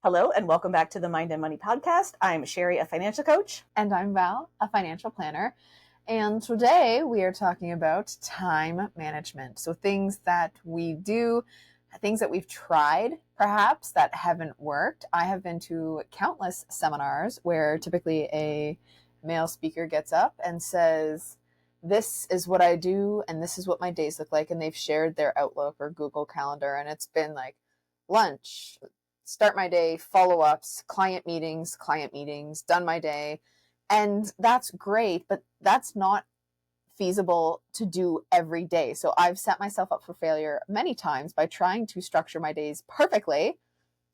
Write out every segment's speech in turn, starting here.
Hello, and welcome back to the Mind and Money podcast. I'm Sherry, a financial coach. And I'm Val, a financial planner. And today we are talking about time management. So things that we do, things that we've tried perhaps that haven't worked. I have been to countless seminars where typically a male speaker gets up and says, this is what I do and this is what my days look like. And they've shared their Outlook or Google Calendar, and it's been like lunch, start my day, follow-ups, client meetings, done my day. And that's great, but that's not feasible to do every day. So I've set myself up for failure many times by trying to structure my days perfectly.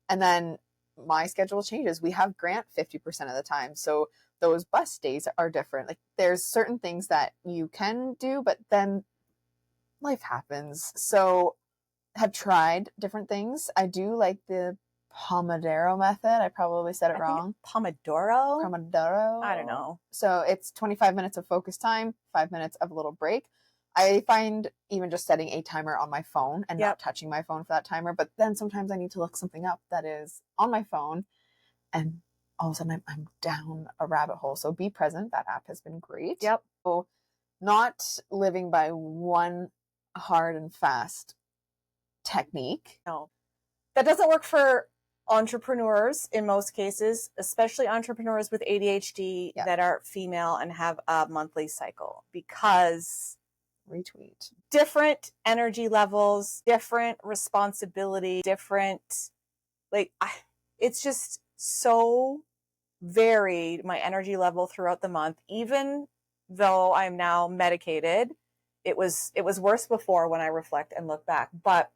And then my schedule changes. We have Grant 50% of the time. So those bus days are different. Like there's certain things that you can do, but then life happens. So have tried different things. I do like the Pomodoro method. I probably said it wrong. Pomodoro? I don't know. So it's 25 minutes of focus time, 5 minutes of a little break. I find even just setting a timer on my phone and not touching my phone for that timer, but then sometimes I need to look something up that is on my phone and all of a sudden I'm down a rabbit hole. So Be Present, that app has been great. Yep. So not living by one hard and fast technique. No. That doesn't work for entrepreneurs in most cases, especially entrepreneurs with ADHD that are female and have a monthly cycle, because retweet different energy levels, different responsibility, different, it's just so varied, my energy level throughout the month. Even though I'm now medicated, it was worse before when I reflect and look back, but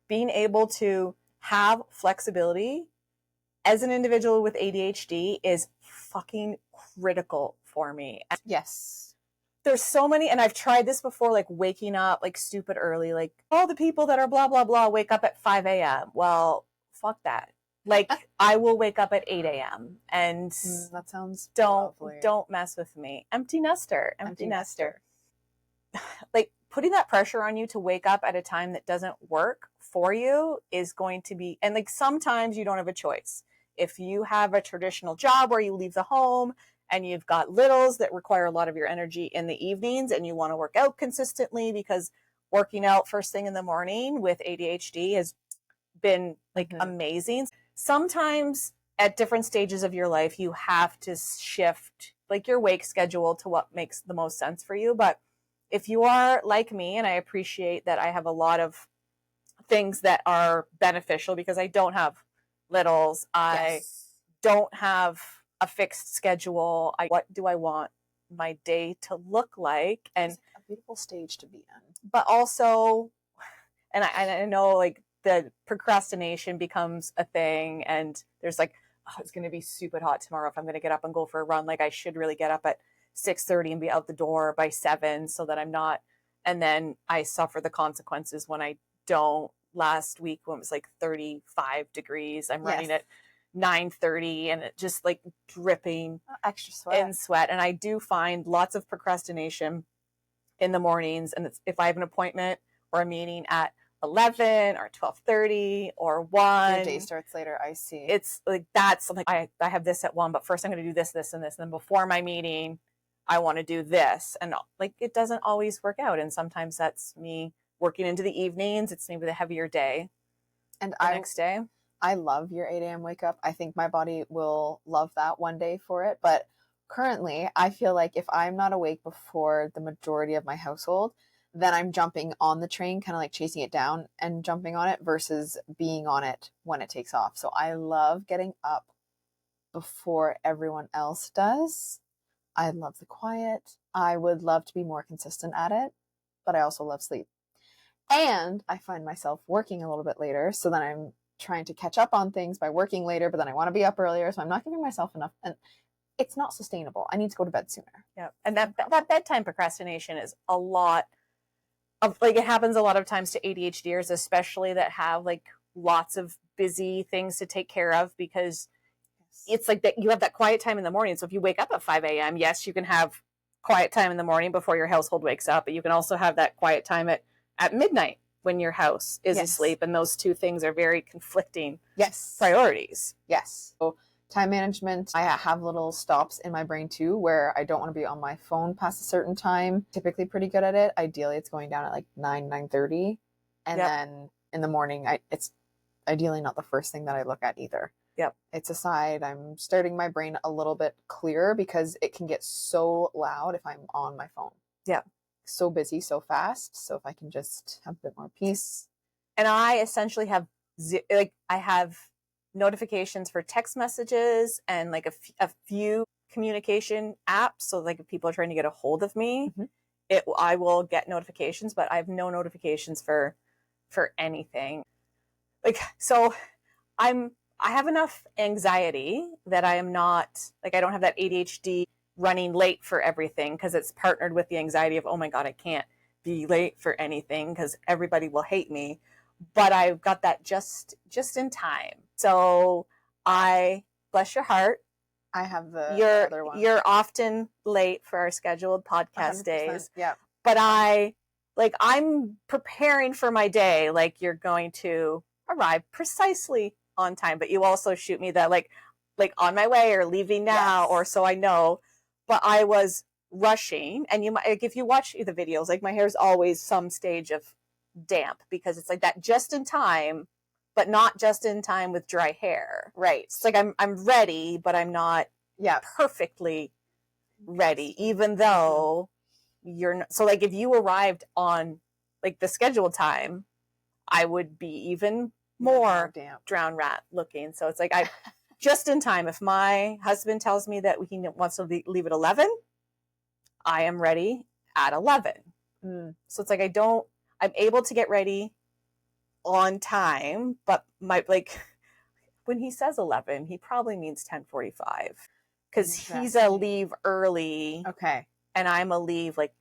being able to have flexibility as an individual with ADHD is fucking critical for me. Yes. There's so many, and I've tried this before, like waking up like stupid early, like all the people that are blah, blah, blah wake up at 5 a.m. Well, fuck that. Like I will wake up at 8 a.m. and that sounds don't lovely. mess with me. Empty nester. Like putting that pressure on you to wake up at a time that doesn't work for you is going to be, and like sometimes you don't have a choice. If you have a traditional job where you leave the home and you've got littles that require a lot of your energy in the evenings and you want to work out consistently, because working out first thing in the morning with ADHD has been like amazing. Sometimes at different stages of your life, you have to shift like your wake schedule to what makes the most sense for you. But if you are like me, and I appreciate that I have a lot of things that are beneficial because I don't have littles, I don't have a fixed schedule. What do I want my day to look like? And it's a beautiful stage to be in. But also, and I know like the procrastination becomes a thing, and there's like, oh, it's going to be super hot tomorrow if I'm going to get up and go for a run. Like I should really get up at 6:30 and be out the door by 7 so that I'm not, and then I suffer the consequences when I don't. Last week when it was like 35 degrees, I'm running at 9:30 and it just like dripping extra sweat in sweat. And I do find lots of procrastination in the mornings. And if I have an appointment or a meeting at 11 or 12:30 or 1, your day starts later. I see. It's like that's something I have this at 1, but first I'm going to do this, this, and this. And then before my meeting, I want to do this. And like it doesn't always work out. And sometimes that's me working into the evenings. It's maybe the heavier day. And the next day. I love your 8 a.m. wake up. I think my body will love that one day for it. But currently, I feel like if I'm not awake before the majority of my household, then I'm jumping on the train, kind of like chasing it down and jumping on it versus being on it when it takes off. So I love getting up before everyone else does. I love the quiet. I would love to be more consistent at it, but I also love sleep. And I find myself working a little bit later, so then I'm trying to catch up on things by working later, but then I want to be up earlier, so I'm not giving myself enough, and it's not sustainable. I need to go to bed sooner. Yeah, and that bedtime procrastination is a lot of, like, it happens a lot of times to ADHDers, especially that have like lots of busy things to take care of, because it's like that you have that quiet time in the morning. So if you wake up at 5 a.m., yes, you can have quiet time in the morning before your household wakes up, but you can also have that quiet time at midnight when your house is Yes. asleep, and those two things are very conflicting Yes. priorities. Yes. So time management, I have little stops in my brain too where I don't want to be on my phone past a certain time. Typically pretty good at it. Ideally it's going down at like 9:30. And Yep. then in the morning, it's ideally not the first thing that I look at either. Yep. It's aside. I'm starting my brain a little bit clearer because it can get so loud if I'm on my phone. Yeah. So busy, so fast. So if I can just have a bit more peace. And I essentially have I have notifications for text messages and like a few communication apps. So like if people are trying to get a hold of me, I will get notifications, but I have no notifications for anything. Like, so I have enough anxiety that I am not, like, I don't have that ADHD running late for everything, because it's partnered with the anxiety of, oh my God, I can't be late for anything because everybody will hate me. But I've got that just in time. So bless your heart, I have the other one. You're often late for our scheduled podcast 100%, days. yeah. But I'm preparing for my day like you're going to arrive precisely on time. But you also shoot me that like on my way or leaving now, or so I know. But I was rushing, and you might, like, if you watch the videos, like my hair's always some stage of damp because it's like that just in time, but not just in time with dry hair. Right. It's like I'm ready, but I'm not perfectly ready, even though you're not. So like if you arrived on like the scheduled time, I would be even more drown rat looking. So it's like I just in time. If my husband tells me that he wants to leave at 11, I am ready at 11. So it's like I'm able to get ready on time, but when he says 11, he probably means 10:45 because he's a leave early. Okay. And I'm a leave like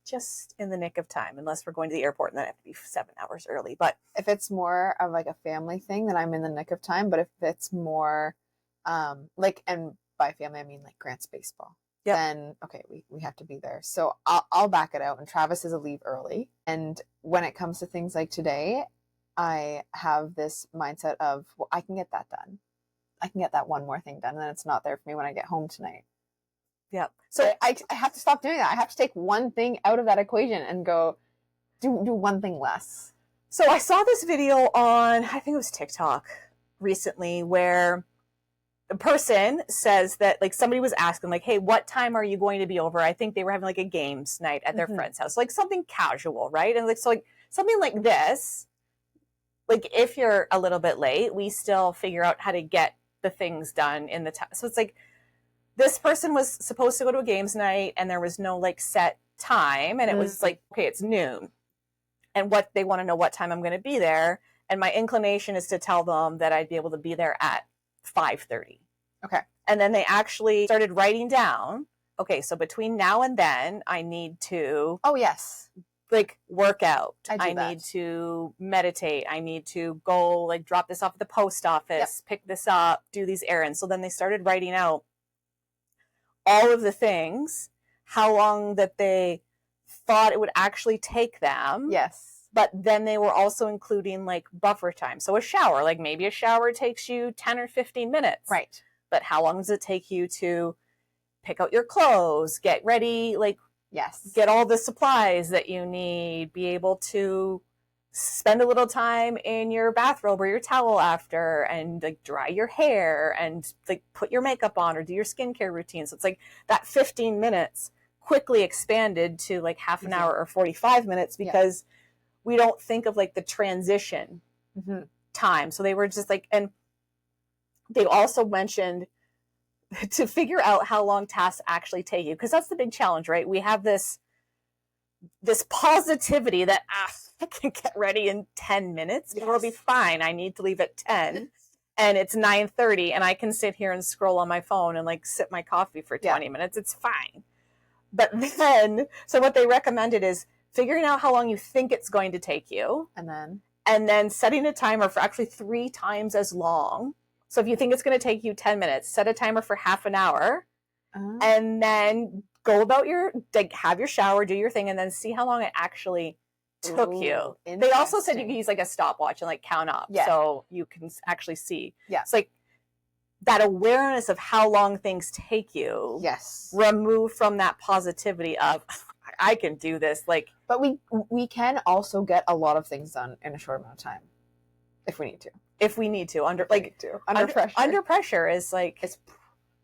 just in the nick of time, unless we're going to the airport and then I have to be 7 hours early. But if it's more of like a family thing, then I'm in the nick of time. But if it's more and by family I mean like Grant's baseball, then okay, we have to be there. So I'll back it out. And Travis is a leave early. And when it comes to things like today, I have this mindset of, well, I can get that done. I can get that one more thing done, and then it's not there for me when I get home tonight. Yeah. So I have to stop doing that. I have to take one thing out of that equation and go do one thing less. So I saw this video on, I think it was TikTok recently, where the person says that like somebody was asking like, hey, what time are you going to be over? I think they were having like a games night at their friend's house, like something casual, right? And like, so like something like this, like if you're a little bit late, we still figure out how to get the things done in the time. So it's like this person was supposed to go to a games night and there was no like set time. And it was like, okay, it's noon. And what they want to know what time I'm going to be there. And my inclination is to tell them that I'd be able to be there at 5:30. Okay. And then they actually started writing down, okay, so between now and then, I need to. Oh, yes. Like work out. I need to meditate. I need to go like drop this off at the post office, pick this up, do these errands. So then they started writing out all of the things, how long that they thought it would actually take them. Yes. But then they were also including like buffer time. So a shower, like maybe a shower takes you 10 or 15 minutes. Right. But how long does it take you to pick out your clothes, get ready, like get all the supplies that you need, be able to spend a little time in your bathrobe or your towel after and like dry your hair and like put your makeup on or do your skincare routine. So it's like that 15 minutes quickly expanded to like half an hour or 45 minutes because we don't think of like the transition time. So they were just like, and they also mentioned to figure out how long tasks actually take you, because that's the big challenge, right? We have this positivity that I can get ready in 10 minutes. It'll be fine. I need to leave at 10 and it's 9:30 and I can sit here and scroll on my phone and like sip my coffee for 20 minutes. It's fine. But then, so what they recommended is figuring out how long you think it's going to take you. And then setting a timer for actually 3 times as long. So if you think it's going to take you 10 minutes, set a timer for half an hour and then go about have your shower, do your thing, and then see how long it actually took Ooh, you. They also said you interesting. can use like a stopwatch and like count up, Yeah. so you can actually see. Yeah. It's like that awareness of how long things take you, Yes. removed from that positivity of I can do this. Like, But we can also get a lot of things done in a short amount of time if we need to. if we need to, under If we like need to. Under pressure. Under pressure is like It's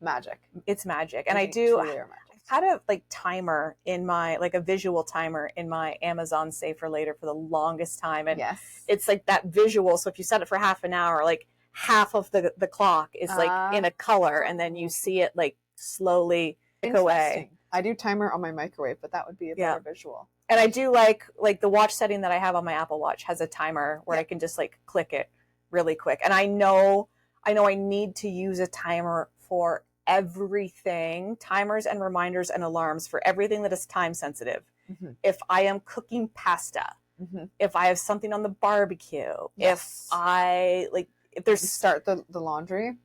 magic. it's magic. And We I do truly are magic. I've had a like timer in my, like a visual timer in my Amazon Save for Later for the longest time, and Yes. it's like that visual. So if you set it for half an hour, like half of the clock is like in a color, and then you see it like slowly tick away. I do timer on my microwave, but that would be a better visual. And I do like the watch setting that I have on my Apple Watch has a timer where I can just like click it really quick. And I know I need to use a timer for everything, timers and reminders and alarms for everything that is time sensitive. Mm-hmm. If I am cooking pasta, mm-hmm. if I have something on the barbecue, yes. if there's start the laundry,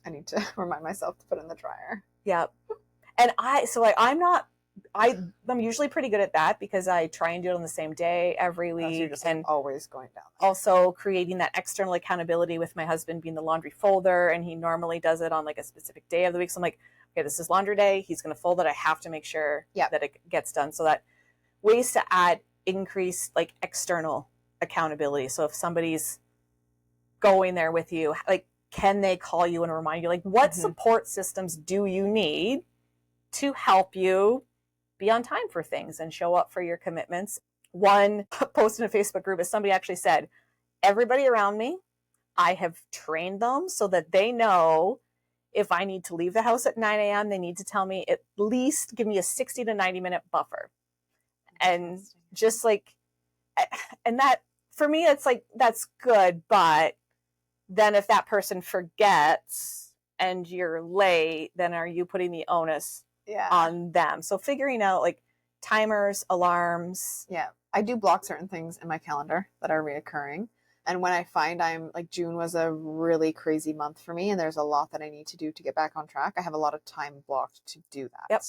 I need to remind myself to put in the dryer. Yeah. And I'm usually pretty good at that because I try and do it on the same day every week. So you're just and always going down there. Also creating that external accountability with my husband being the laundry folder, and he normally does it on like a specific day of the week. So I'm like, okay, this is laundry day. He's going to fold it. I have to make sure that it gets done. So that ways to add increased like external accountability. So if somebody's going there with you, like, can they call you and remind you, like, what support systems do you need to help you be on time for things and show up for your commitments? One post in a Facebook group is somebody actually said, everybody around me, I have trained them so that they know if I need to leave the house at 9 a.m., they need to tell me, at least give me a 60 to 90 minute buffer. And just like, and that for me, it's like, that's good. But then if that person forgets and you're late, then are you putting the onus on them? So figuring out like timers, alarms. Yeah. I do block certain things in my calendar that are reoccurring. And when I find I'm like, June was a really crazy month for me and there's a lot that I need to do to get back on track, I have a lot of time blocked to do that. Yep.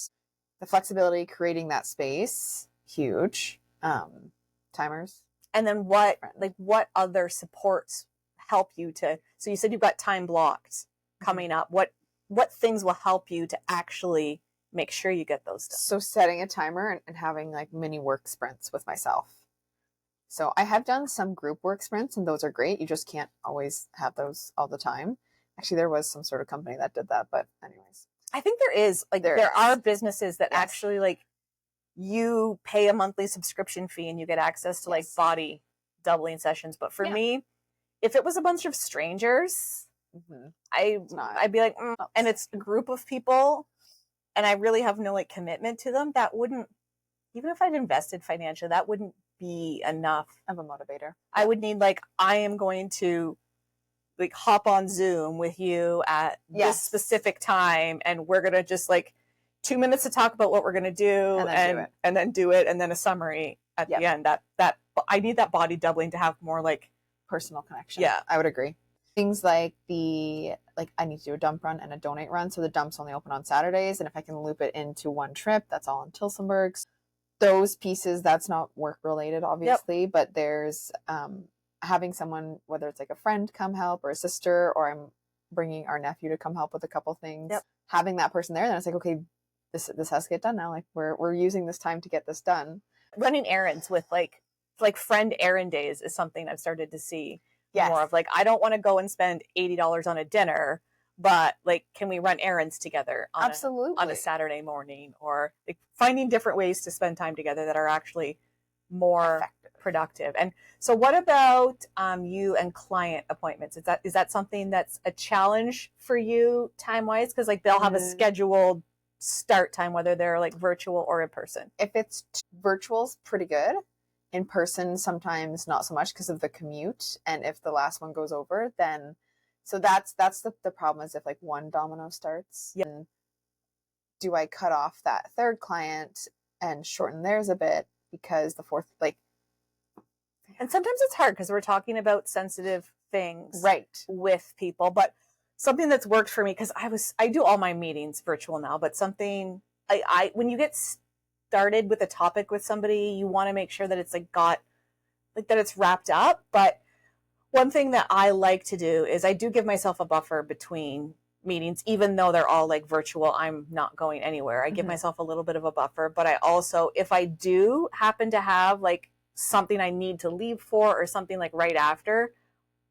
The flexibility, creating that space, huge. Timers. And then what other supports help you to, so you said you've got time blocked coming up. What things will help you to actually make sure you get those done? So setting a timer and having like mini work sprints with myself. So I have done some group work sprints and those are great. You just can't always have those all the time. Actually, there was some sort of company that did that, but anyways. I think there is, like, there are businesses that actually, like, you pay a monthly subscription fee and you get access to like body doubling sessions. But for me, if it was a bunch of strangers, I'd be like, and it's a group of people and I really have no like commitment to them, that wouldn't, even if I'd invested financially, that wouldn't be enough of a motivator. I would need, like, I am going to like hop on Zoom with you at this specific time and we're going to just like 2 minutes to talk about what we're going to do and then do it. And then a summary at the end. That I need that body doubling to have more like personal connection. Yeah, I would agree. Things like I need to do a dump run and a donate run. So the dumps only open on Saturdays. And if I can loop it into one trip, that's all in Tilsonburgs. Those pieces, that's not work related, obviously, but there's having someone, whether it's like a friend come help or a sister, or I'm bringing our nephew to come help with a couple things, having that person there, then it's like, okay, this has to get done now. Like we're using this time to get this done. Running errands with like friend errand days is something I've started to see more of. Like, I don't want to go and spend $80 on a dinner, but like, can we run errands together on a Saturday morning, or like finding different ways to spend time together that are actually more productive. And so what about you and client appointments? Is that something that's a challenge for you time-wise? Because like they'll have a scheduled start time, whether they're like virtual or in person. If it's virtual's pretty good. In person, sometimes not so much because of the commute. And if the last one goes over, then so that's the problem, is if like one domino starts, then do I cut off that third client and shorten theirs a bit because the fourth, like, and sometimes it's hard because we're talking about sensitive things with people. But something that's worked for me, because I do all my meetings virtual now, but something I when you get started with a topic with somebody, you want to make sure that it's like got like that it's wrapped up. But one thing that I like to do is I do give myself a buffer between meetings, even though they're all like virtual. I'm not going anywhere. I give myself a little bit of a buffer, but I also, if I do happen to have like something I need to leave for or something like right after,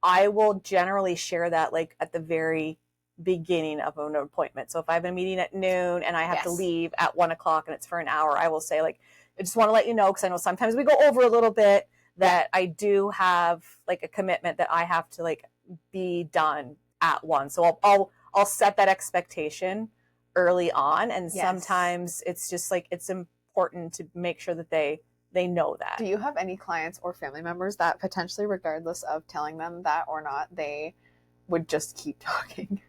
I will generally share that like at the very beginning of an appointment. So if I have a meeting at noon and I have to leave at 1 o'clock and it's for an hour, I will say like, I just want to let you know, because I know sometimes we go over a little bit, that I do have like a commitment that I have to like be done at 1. So I'll set that expectation early on. And sometimes it's just like, it's important to make sure that they know that. Do you have any clients or family members that potentially, regardless of telling them that or not, they would just keep talking?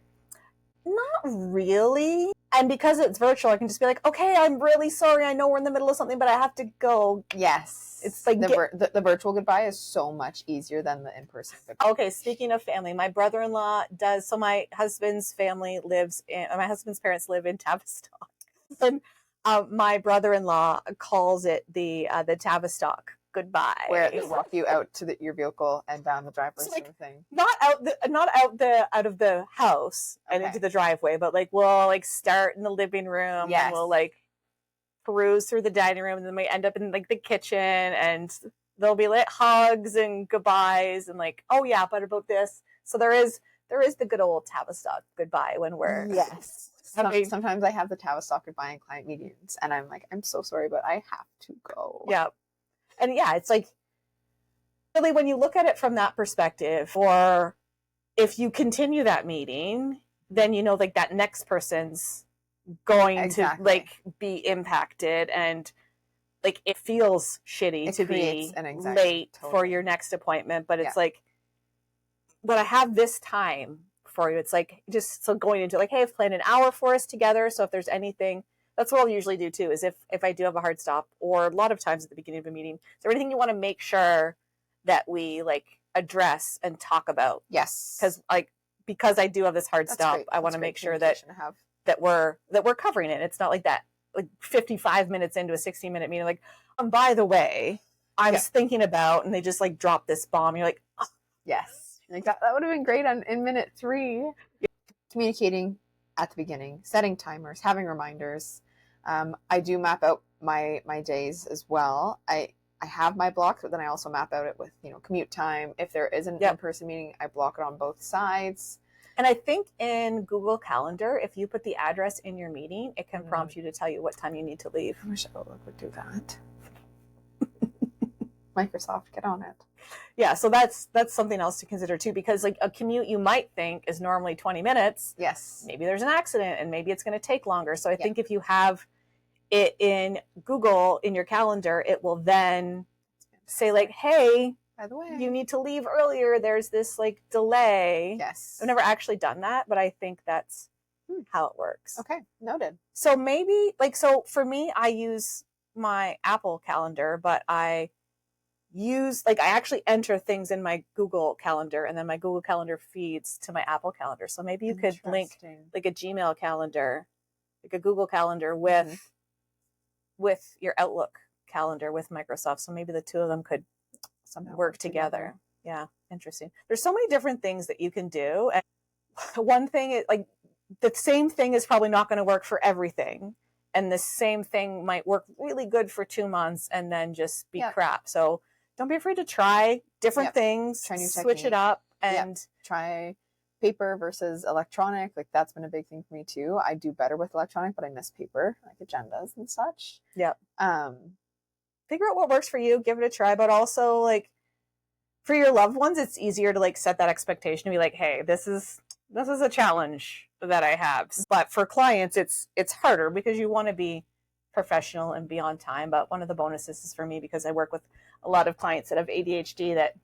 Not really. And because it's virtual, I can just be like, okay, I'm really sorry. I know we're in the middle of something, but I have to go. Yes. It's like the virtual goodbye is so much easier than the in-person goodbye. Okay, speaking of family, my brother-in-law does, so my husband's family lives in, my husband's parents live in Tavistock. And my brother-in-law calls it the Tavistock goodbye, where they walk you out to your vehicle and down the driveway, so like, sort of thing. Not out of the house and into the driveway, but like we'll like start in the living room and we'll like peruse through the dining room, and then we end up in like the kitchen, and there'll be like hugs and goodbyes and like, oh yeah, but about this. So there is the good old Tavistock goodbye when we're Sometimes I have the Tavistock goodbye in client meetings, and I'm like, I'm so sorry, but I have to go. Yeah. And yeah, it's like, really, when you look at it from that perspective, or if you continue that meeting, then you know like that next person's going to like be impacted, and like it feels shitty to be late for your next appointment, but it's like, but I have this time for you. It's like, just so going into like, hey, I've planned an hour for us together, so if there's anything, that's what I'll usually do too, is if I do have a hard stop, or a lot of times at the beginning of a meeting, is there anything you want to make sure that we like address and talk about? Yes. Because I do have this hard stop, I want to make sure that we're covering it. It's not like that, like 55 minutes into a 60-minute meeting, like, by the way, I was thinking about, and they just like drop this bomb. You're like, oh. Yes. Like that would have been great in minute 3. Communicating at the beginning, setting timers, having reminders. I do map out my days as well. I have my blocks, but then I also map out it with, commute time. If there is an in-person meeting, I block it on both sides. And I think in Google Calendar, if you put the address in your meeting, it can prompt you to tell you what time you need to leave. I wish Outlook would do that. Microsoft, get on it. Yeah, so that's something else to consider too, because like a commute you might think is normally 20 minutes. Yes. Maybe there's an accident and maybe it's going to take longer. So I think if you have it in Google in your calendar, it will then say like, hey, by the way, you need to leave earlier. There's this like delay. Yes. I've never actually done that, but I think that's how it works. Okay, noted. So maybe so for me, I use my Apple calendar, but I actually enter things in my Google Calendar, and then my Google Calendar feeds to my Apple Calendar. So maybe you could link like a Gmail calendar, like a Google Calendar with your Outlook calendar with Microsoft. So maybe the two of them could somehow work together. Yeah, interesting. There's so many different things that you can do. And one thing is like the same thing is probably not going to work for everything. And the same thing might work really good for 2 months and then just be crap. So don't be afraid to try different things, try new switch it up, and try paper versus electronic. Like that's been a big thing for me too. I do better with electronic, but I miss paper, like agendas and such. Yeah. Figure out what works for you, give it a try, but also like for your loved ones, it's easier to like set that expectation to be like, hey, this is a challenge that I have. But for clients, it's harder because you want to be professional and be on time. But one of the bonuses is for me, because I work with a lot of clients that have ADHD, that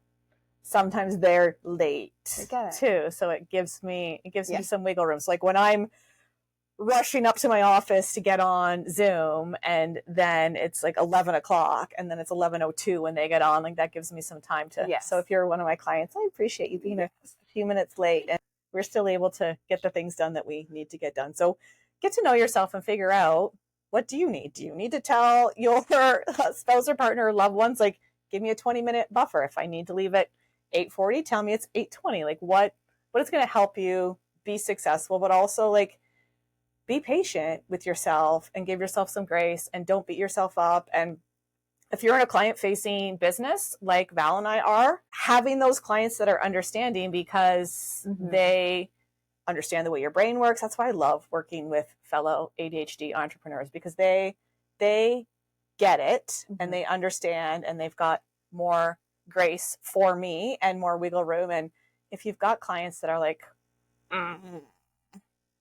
sometimes they're late too. So it gives me some wiggle room. So like when I'm rushing up to my office to get on Zoom, and then it's like 11 o'clock and then it's 11:02 when they get on, like that gives me some time to. So if you're one of my clients, I appreciate you being a few minutes late, and we're still able to get the things done that we need to get done. So get to know yourself and figure out, what do you need? Do you need to tell your spouse or partner or loved ones, like, give me a 20-minute buffer. If I need to leave at 8:40, tell me it's 8:20. Like what is going to help you be successful, but also like be patient with yourself and give yourself some grace and don't beat yourself up. And if you're in a client facing business like Val and I are, having those clients that are understanding because they understand the way your brain works. That's why I love working with fellow ADHD entrepreneurs, because they get it and they understand, and they've got more grace for me and more wiggle room. And if you've got clients that are like,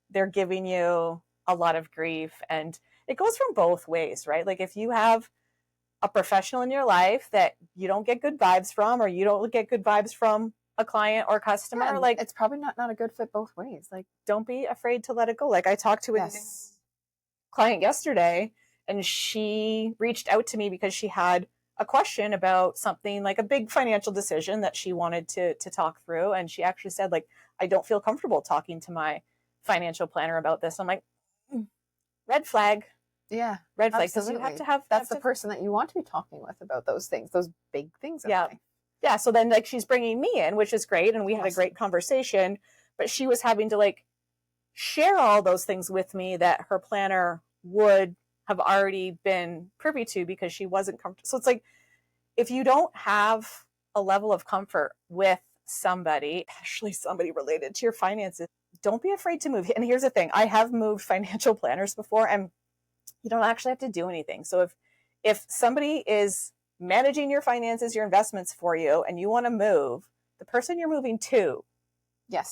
they're giving you a lot of grief, and it goes from both ways, right? Like if you have a professional in your life that you don't get good vibes from, or you don't get good vibes from a client or customer, Yeah, like it's probably not a good fit both ways. Like, don't be afraid to let it go. Like I talked to a client yesterday, and she reached out to me because she had a question about something like a big financial decision that she wanted to talk through. And she actually said, like, I don't feel comfortable talking to my financial planner about this. I'm like, red flag. Yeah, red flag. Because you have to have, that's the person that you want to be talking with about those things, those big things in life. Yeah. So then like she's bringing me in, which is great. And we had a great conversation, but she was having to like share all those things with me that her planner would have already been privy to because she wasn't comfortable. So it's like, if you don't have a level of comfort with somebody, especially somebody related to your finances, don't be afraid to move. And here's the thing, I have moved financial planners before, and you don't actually have to do anything. So if somebody is managing your finances, your investments for you, and you want to move, the person you're moving to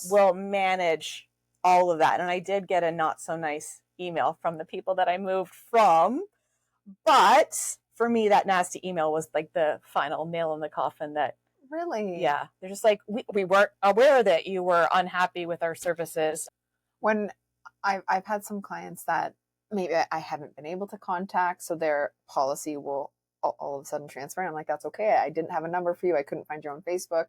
will manage all of that. And I did get a not so nice email from the people that I moved from, but for me, that nasty email was like the final nail in the coffin. That really, yeah, they're just like, we weren't aware that you were unhappy with our services. When I've had some clients that maybe I haven't been able to contact, so their policy will all of a sudden transfer. And I'm like, that's okay. I didn't have a number for you. I couldn't find you on Facebook.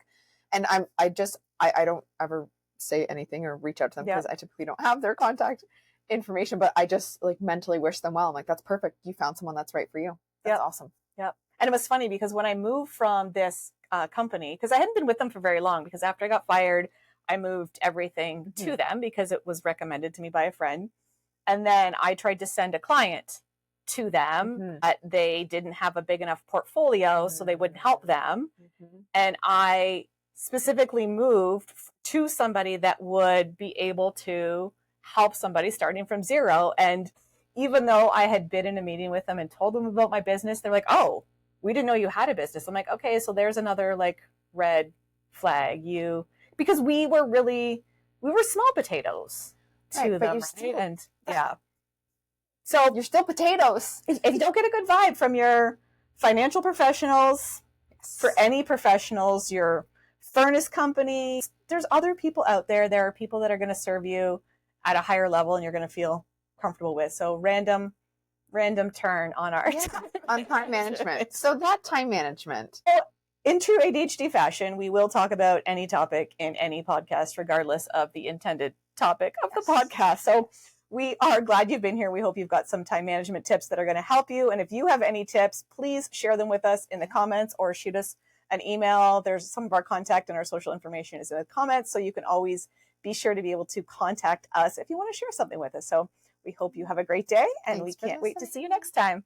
And I don't ever say anything or reach out to them because I typically don't have their contact information, but I just like mentally wish them well. I'm like, that's perfect. You found someone that's right for you. That's awesome. Yep. And it was funny because when I moved from this company, because I hadn't been with them for very long, because after I got fired, I moved everything to them because it was recommended to me by a friend. And then I tried to send a client to them, but they didn't have a big enough portfolio, so they wouldn't help them. And I specifically moved to somebody that would be able to help somebody starting from zero. And even though I had been in a meeting with them and told them about my business, they're like, oh, we didn't know you had a business. I'm like, okay, so there's another like red flag. Because we were small potatoes to them, right? And so you're still potatoes. If you don't get a good vibe from your financial professionals, for any professionals, your furnace company, there's other people out there. There are people that are going to serve you at a higher level and you're going to feel comfortable with. So random turn on our time management. So that time management. In true ADHD fashion, we will talk about any topic in any podcast, regardless of the intended topic of the podcast. So we are glad you've been here. We hope you've got some time management tips that are going to help you. And if you have any tips, please share them with us in the comments or shoot us an email. There's some of our contact and our social information is in the comments. So you can always be sure to be able to contact us if you want to share something with us. So we hope you have a great day, and we can't wait to see you next time.